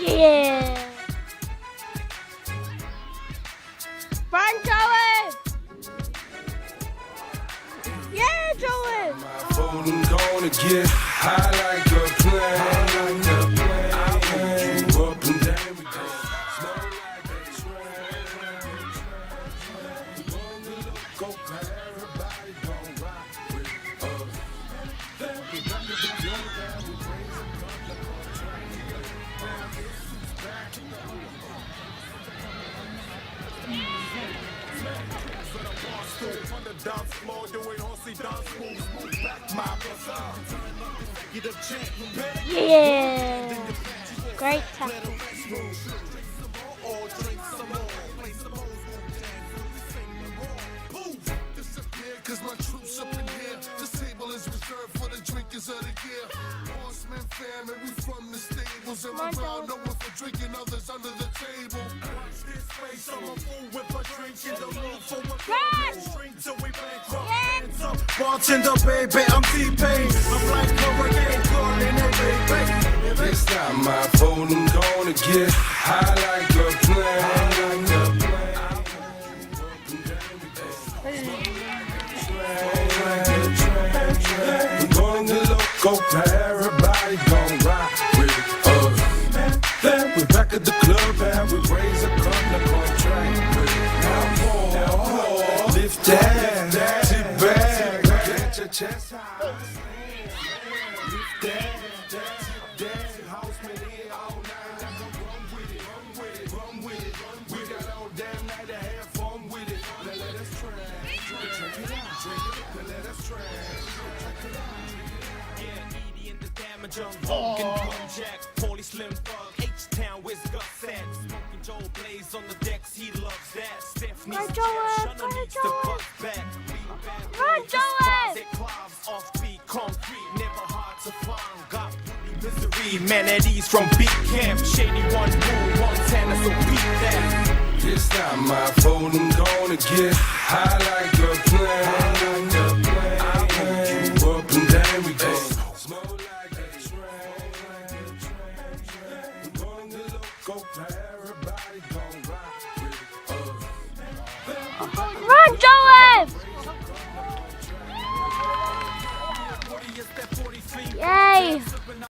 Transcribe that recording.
Yeah. Run, Joey. Yeah, Joey. My phone gonna get high like a plane. I want you up and down. We go slow like a train. Go everybody gon' rock with us. Then we got to go down. We raise a couple of trains. On the dance floor, doing horsey dance moves. Back my bazaar. Get a chant. Yeah. Great tackle. Or drink some more. Play some hoes, move, disappear, cause my troops up in here. This table is reserved for the drinkers of the year. Horseman family, we from the stables. And we're all known for drinking others under the table. Watch this space, I'm a fool with a drink in the room. For a drink till we bankrupt. Hands up, bartender, baby, I'm T-Pain. I'm like hurricane, calling it baby. This time my phone gonna get high like a plane. We're gonna loco, everybody gon' rock with us. Then we're back at the club and we raise a couple of train. Now pour, lift that, tip back, get your chest high. Lift that, tip that, house me in all night. Run with it, run with it, run with it. We got all damn night to have fun with it. Now let us try, drink it out, drink it, now let us try. Yeah, Edie and the damage on Vulcan, Jack, Paulie Slim Thug, H-Town, where's Gus at? Smoking Joe Blaze on the decks, he loves that. Stephanie's Go, jam, Joey, Shunna go, needs the Joey. buck back. Beat bad Run, boys, Joey. it climbs off beat, concrete, never hard to find. Got misery, man at ease from Big Camp. Shady one, Bull, Montana, so beat that. This time my phone gonna get high like a plane. I want you up and down. We go slow like a train. We're gonna loco, everybody gon' rock with us. Run, Joey. Yay.